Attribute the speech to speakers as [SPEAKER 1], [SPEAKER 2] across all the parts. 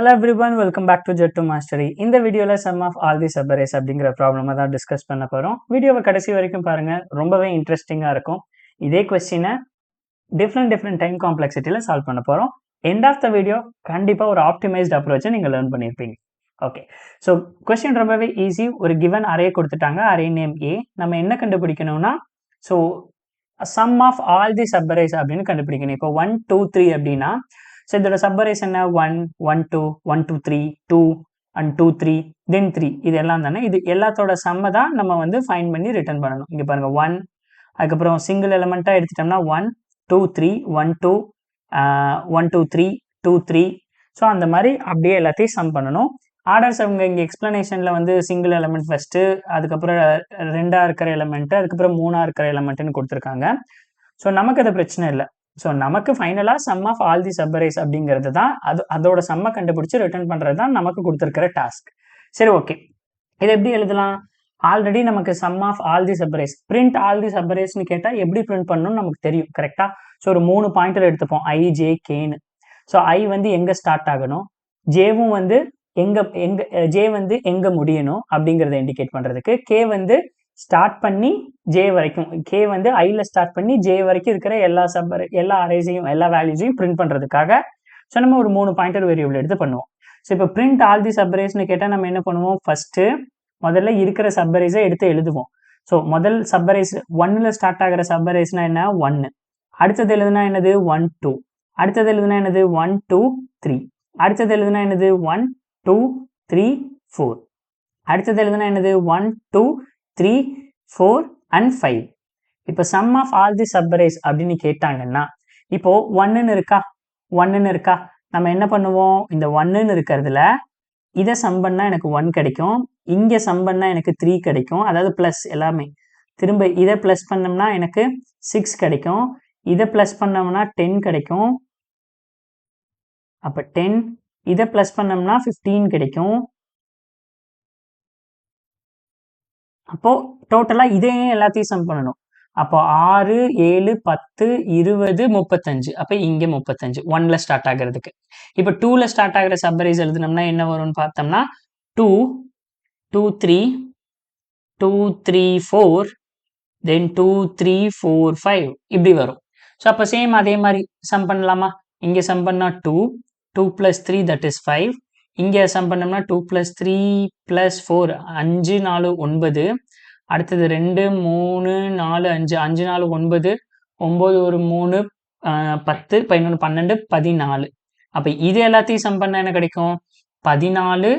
[SPEAKER 1] Hello everyone, welcome back to Jet2 Mastery. இந்த வீடியோல sum of all the subarrays அப்படிங்கிற problem தான் discuss பண்ண போறோம். வீடியோவை கடைசி வரைக்கும் பாருங்க, ரொம்பவே இன்ட்ரெஸ்டிங்கா இருக்கும். இதே கொஸ்டினை டிஃப்ரெண்ட் டைம் காம்ப்ளெக்சிட்டியில சால்வ் பண்ண போறோம். எண்ட் ஆஃப் த வீடியோ கண்டிப்பா ஒரு ஆப்டிமைஸ்ட் அப்ரோச்சை நீங்க லேர்ன் பண்ணியிருப்பீங்க. ஓகே, ஸோ கொஸ்டின் ரொம்பவே ஈஸி. ஒரு கிவன் அரே கொடுத்துட்டாங்க, அரே நேம் ஏ. நம்ம என்ன கண்டுபிடிக்கணும்னா, so sum of all the subarrays அப்படின்னு கண்டுபிடிக்கணும். இப்போ 1 2 3 அப்படின்னா, ஸோ இதோட சப்பரேஸ் என்ன? 1 1 2 1 2 3 2 and 2 3 தென் 3, இது எல்லாம் தானே. இது எல்லாத்தோட சம்மை தான் நம்ம வந்து ஃபைண்ட் பண்ணி ரிட்டர்ன் பண்ணணும். இங்கே பாருங்க 1, அதுக்கப்புறம் சிங்கிள் எலிமெண்ட்டாக எடுத்துட்டோம்னா 1 2 3 1 2 1 2 3 2 3. ஸோ அந்த மாதிரி அப்படியே எல்லாத்தையும் சம் பண்ணணும். ஆர்டர்ஸ் அவங்க இங்கே எக்ஸ்பிளனேஷனில் வந்து சிங்கிள் எலிமெண்ட் ஃபஸ்ட்டு, அதுக்கப்புறம் 2ஆக இருக்கிற எலிமெண்ட்டு, அதுக்கப்புறம் 3ஆக இருக்கிற எலிமெண்ட்டுன்னு கொடுத்துருக்காங்க. ஸோ நமக்கு அது பிரச்சனை இல்லை. ஸோ நமக்கு ஃபைனலாக சம் ஆஃப் ஆல் தி சப்பரேஸ் அப்படிங்கிறது தான், அதோட சம்மை கண்டுபிடிச்சி ரிட்டர்ன் பண்ணுறது தான் நமக்கு கொடுத்துருக்கிற டாஸ்க். சரி, ஓகே, இதை எப்படி எழுதலாம்? ஆல்ரெடி நமக்கு sum of all the subarrays, print all the சப்பரேஸ்னு கேட்டால் எப்படி பிரிண்ட் பண்ணணும்னு நமக்கு தெரியும் கரெக்டாக. ஸோ ஒரு 3 பாயிண்டர் எடுத்துப்போம், ஐ ஜே கேன்னு. ஸோ ஐ வந்து எங்கே ஸ்டார்ட் ஆகணும், ஜேவும் வந்து ஜே வந்து எங்கே முடியணும் அப்படிங்கிறத இண்டிகேட் பண்ணுறதுக்கு, கே வந்து ஸ்டார்ட் பண்ணி ஜே வரைக்கும், கே வந்து ஐல ஸ்டார்ட் பண்ணி ஜே வரைக்கும் இருக்கிற எல்லா அரேஸையும் எல்லா வேல்யூஸையும் பிரிண்ட் பண்ணுறதுக்காக. ஸோ நம்ம ஒரு 3 பாயிண்டர் வேரியபிள் எடுத்து பண்ணுவோம். ஸோ இப்போ பிரிண்ட் ஆல் தி சப்பரேஸ்னு கேட்டால் நம்ம என்ன பண்ணுவோம்? ஃபர்ஸ்ட்டு முதல்ல இருக்கிற சப்பரேஸை எடுத்து எழுதுவோம். ஸோ முதல் சப்பரேஸ் 1ல் ஸ்டார்ட் ஆகிற சப்பரேஸ்னா என்ன? 1. அடுத்தது எழுதுனா என்னது? 1 2. அடுத்தது எழுதுனா என்னது? 1 2 3. அடுத்தது எழுதுனா என்னது? 1 2 3 4. அடுத்தது எழுதுனா என்னது? 1 2 3 4 and 5. இப்போ some of all the subarrays அப்படின்னு கேட்டாங்கன்னா, இப்போ 1ன்னு இருக்கா, நம்ம என்ன பண்ணுவோம்? இந்த 1ன்னு இருக்கிறதுல இதை சம் பண்ணா எனக்கு 1 கிடைக்கும், இங்கே சம் பண்ணா எனக்கு 3 கிடைக்கும், அதாவது பிளஸ் எல்லாமே. திரும்ப இதை பிளஸ் பண்ணோம்னா எனக்கு 6 கிடைக்கும், இதை பிளஸ் பண்ணோம்னா 10 கிடைக்கும், அப்போ 10, இதை பிளஸ் பண்ணோம்னா 15 கிடைக்கும். அப்போ டோட்டலா இதே எல்லாத்தையும் சம் பண்ணணும். அப்போ 6 7 10 20 35. அப்போ இங்கே 35 1ல ஸ்டார்ட் ஆகிறதுக்கு. இப்போ 2ல ஸ்டார்ட் ஆகிற சப்பரேஸ் எழுதுனோம்னா என்ன வரும்னு பார்த்தோம்னா 2 2 3 2 3 4 தென் 2 3 4 5 இப்படி வரும். ஸோ அப்போ சேம் அதே மாதிரி சம் பண்ணலாமா? இங்கே சம் பண்ணா 2 2 + 3 தட் இஸ் 5. இங்கே சம் பண்ணோம்னா 2 + 3 + 4 5 4 9. அடுத்தது 2 3 4 5 5 4 9 9 ஒரு 3 10 11 12 14. அப்போ இது எல்லாத்தையும் சம் பண்ணால் என்ன கிடைக்கும்? 14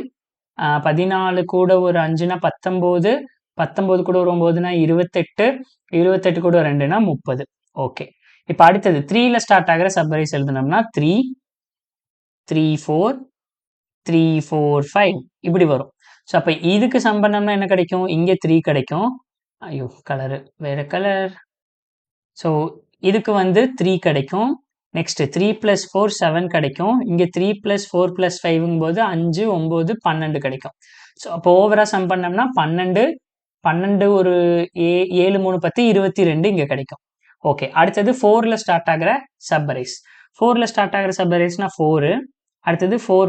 [SPEAKER 1] 14 கூட ஒரு 5னா 19 19 கூட ஒரு 9னா 28 28 கூட 2னா 30. ஓகே, இப்போ அடுத்தது 3ல ஸ்டார்ட் ஆகிற சப்பரேஸ் எழுதுனோம்னா 3 3 4 3 4 5 இப்படி வரும். ஸோ அப்போ இதுக்கு சம் பண்ணோம்னா என்ன கிடைக்கும்? இங்கே 3 கிடைக்கும். ஐயோ, கலரு வேற கலர். ஸோ இதுக்கு வந்து 3 கிடைக்கும். நெக்ஸ்ட் 3 + 4 7 கிடைக்கும். இங்கே 3 + 4 + 5ங்கும் போது 5 9 12 கிடைக்கும். ஸோ அப்போ ஓவரா சம் பண்ணோம்னா 12 ஒரு 7 3 10 22 இங்கே கிடைக்கும். ஓகே, அடுத்தது 4ல ஸ்டார்ட் ஆகிற சப்பரேஸ். 4ல ஸ்டார்ட் ஆகிற சப்பரேஸ்னா 4. அடுத்தது 4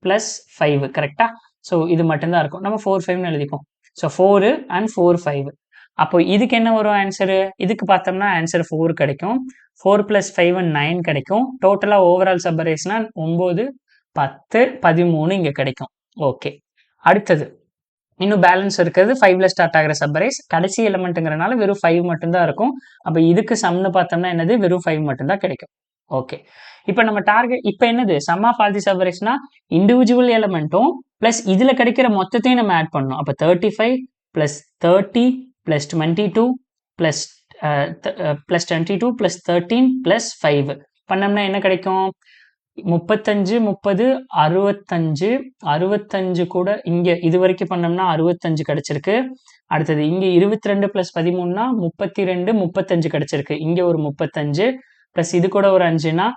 [SPEAKER 1] + 5 கரெக்டா? ஸோ இது மட்டும்தான் இருக்கும். நம்ம 4 5ன்னு எழுதிப்போம். So 4 and 4 5. அப்போ இதுக்கு என்ன வரும் ஆன்சரு? இதுக்கு பார்த்தோம்னா ஆன்சர் 4 கிடைக்கும். 4 + 5 9 கிடைக்கும். டோட்டலாக ஓவரால் சப்பரேஸ்னா 9 10 13 இங்கே கிடைக்கும். ஓகே, அடுத்தது இன்னும் பேலன்ஸ் இருக்கிறது 5ல ஸ்டார்ட் ஆகிற சப்பரேஸ். கடைசி எலிமெண்ட்டுங்கிறனால வெறும் 5 மட்டும்தான் இருக்கும். அப்போ இதுக்கு சம்னு பார்த்தோம்னா என்னது? வெறும் 5 மட்டும்தான் கிடைக்கும். ஓகே, இப்போ நம்ம டார்கெட் இப்போ என்னது? சம் ஆஃப் ஆல் தி சப்பரேஸ்னா இண்டிவிஜுவல் எலிமெண்ட்டும் ப்ளஸ் இதில் கிடைக்கிற மொத்தத்தையும் நம்ம ஆட் பண்ணணும். அப்போ 35 + 30 + 22 + 22 + 13 + 5 பண்ணோம்னா என்ன கிடைக்கும்? 35 30 65 65 கூட இங்கே இது வரைக்கும் பண்ணோம்னா 65 கிடைச்சிருக்கு. அடுத்தது இங்கே 22 + 13னா 32 35 கிடைச்சிருக்கு. இங்கே ஒரு 35 ப்ளஸ் இது கூட ஒரு 5னா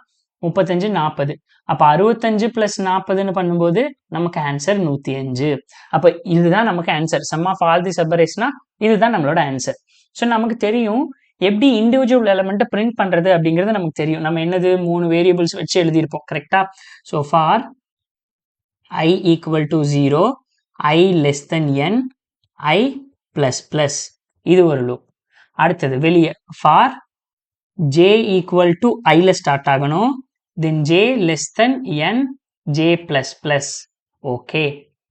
[SPEAKER 1] 35 40. அப்போ 65 + 40ன்னு பண்ணும்போது நமக்கு ஆன்சர் 105. அப்போ இதுதான் நமக்கு answer. Sum of all the சப்பரேஸ்னா இதுதான் நம்மளோட ஆன்சர். ஸோ நமக்கு தெரியும் எப்படி இண்டிவிஜுவல் எலிமெண்ட்டை பிரிண்ட் பண்ணுறது அப்படிங்கிறது நமக்கு தெரியும். நம்ம என்னது 3 வேரியபிள்ஸ் வச்சு எழுதியிருப்போம் கரெக்டாக. So for I equal to 0, I less than n, I plus plus. இது ஒரு லூப். அடுத்தது வெளியே for j equal to iல ஸ்டார்ட் ஆகணும், then j less than n, j plus plus. Okay.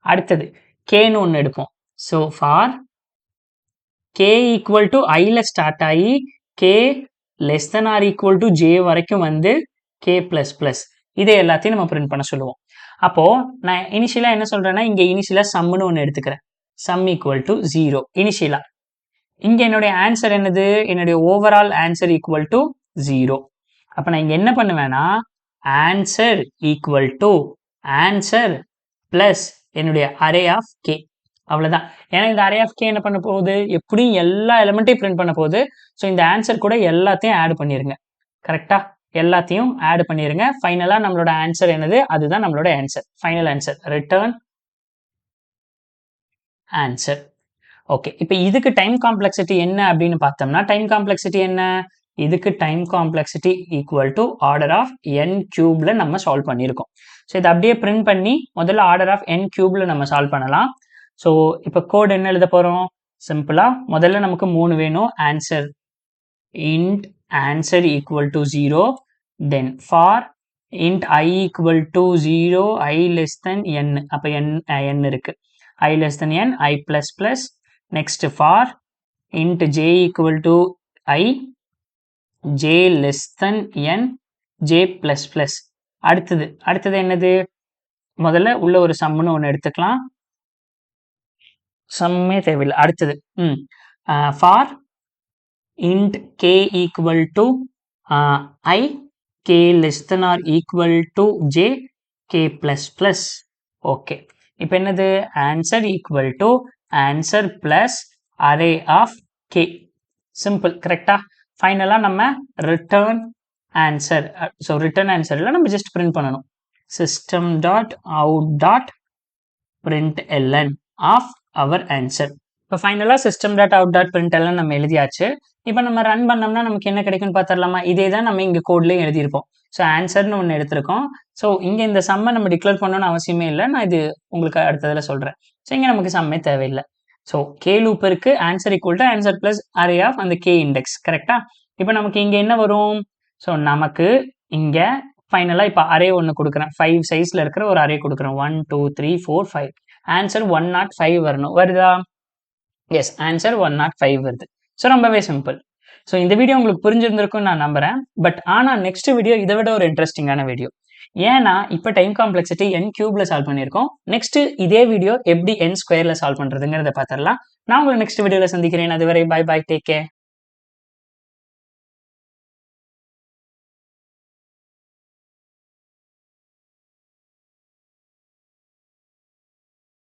[SPEAKER 1] அடுத்தது kன்னு ஒன்று எடுப்போம். so for k equal to iல ஸ்டார்ட் ஆகி k less than or equal to j வரைக்கும் வந்து k plus plus. இதை எல்லாத்தையும் நம்ம பிரிண்ட் பண்ண சொல்லுவோம். அப்போ நான் இனிஷியலா என்ன சொல்றேன்னா, இங்க இனிஷியலா சம்னு ஒன்று எடுத்துக்கிறேன். sum equal to 0 இனிஷியலா. இங்க என்னுடைய ஆன்சர் என்னது, என்னுடைய ஓவரால் ஆன்சர் ஈக்குவல் டு 0. அப்ப நான் இங்க என்ன பண்ணுவேன்னா, answer equal to answer plus என்னுடைய அரே ஆஃப் கே. அவ்வளவுதான். ஏன்னா இந்த அரே ஆஃப் கே என்ன பண்ண போகுது, எப்படியும் எல்லா எலிமெண்ட்டையும் பிரிண்ட் பண்ண போகுது. ஸோ இந்த ஆன்சர் கூட எல்லாத்தையும் ஆட் பண்ணிருங்க. கரெக்டா, எல்லாத்தையும் ஆட் பண்ணிருங்க. ஃபைனலா நம்மளோட ஆன்சர் என்னது, அதுதான் நம்மளோட answer, final answer, return answer. Okay. இப்போ இதுக்கு டைம் காம்ப்ளெக்சிட்டி என்ன அப்படின்னு பார்த்தோம்னா, டைம் காம்ப்ளெக்சிட்டி என்ன, இதுக்கு time complexity equal to order of n கியூப்ல நம்ம சால்வ் பண்ணியிருக்கோம். ஸோ இதை அப்படியே பிரிண்ட் பண்ணி முதல்ல ஆர்டர் ஆஃப் n கியூப்ல நம்ம சால்வ் பண்ணலாம். ஸோ இப்போ கோட் என்ன எழுத போறோம், சிம்பிளா முதல்ல நமக்கு 3 வேணும். Answer int answer equal to 0, then for int I equal to 0, I less than n. அப்போ n இருக்கு, I less than n, I plus plus. Next for int j equal to I, j less than n, j plus plus. அடுத்தது என்னது, முதல்ல உள்ள ஒரு சம்னு ஒன்று எடுத்துக்கலாம். சம்மே தேவையில்லை. அடுத்தது for int k equal to I, k less than or equal to j, k plus plus. Okay. இப்போ என்னது, answer equal to answer plus array of K. Simple. கரெக்டா. ஃபைனலா நம்ம ரிட்டர்ன் ஆன்சர். ஸோ ரிட்டர்ன் ஆன்சர்ல நம்ம ஜஸ்ட் பிரிண்ட் பண்ணணும், system dot out dot println of our answer. இப்போ ஃபைனலா system dot out dot println நம்ம எழுதியாச்சு. இப்போ நம்ம ரன் பண்ணோம்னா நமக்கு என்ன கிடைக்கும்னு பார்த்துடலாமா. இதே தான் நம்ம இங்கே கோட்லேயும் எழுதியிருப்போம். ஸோ ஆன்சர்னு ஒன்று எடுத்திருக்கோம். ஸோ இங்கே இந்த சம்மை நம்ம டிக்ளேர் பண்ணணும்னு அவசியமே இல்லை, நான் இது உங்களுக்கு அடுத்ததில் சொல்கிறேன். ஸோ இங்கே நமக்கு சம்மே தேவையில்லை. ஸோ கே லூப் இருக்கு, answer equal to answer plus array of அந்த கே இண்டெக்ஸ். கரெக்டா. இப்போ நமக்கு இங்கே என்ன வரும், ஸோ நமக்கு இங்கே ஃபைனலாக இப்போ அரே ஒன்று கொடுக்குறேன், 5 சைஸில் இருக்கிற ஒரு அரே கொடுக்குறேன். 1 2 3 4 5. ஆன்சர் 105 வரணும். வருதா? எஸ், ஆன்சர் 105 வருது. ஸோ ரொம்பவே சிம்பிள். ஸோ இந்த வீடியோ உங்களுக்கு புரிஞ்சிருந்திருக்கும்னு நான் நம்புறேன். பட் ஆனால் நெக்ஸ்ட் வீடியோ இதை விட ஒரு இன்ட்ரெஸ்டிங்கான வீடியோ. ஏன்னா இப்போ டைம் காம்ப்ளெக்சிட்டி n கியூப்ல சால்வ் பண்ணியிருக்கோம். நெக்ஸ்ட் இதே வீடியோ எப்படி n ஸ்கொயர்ல சால்வ் பண்றதுங்கிறத பார்த்துடலாம். நான் உங்களை நெக்ஸ்ட் வீடியோல சந்திக்கிறேன். அதுவரை பை பை, டேக் கேர்.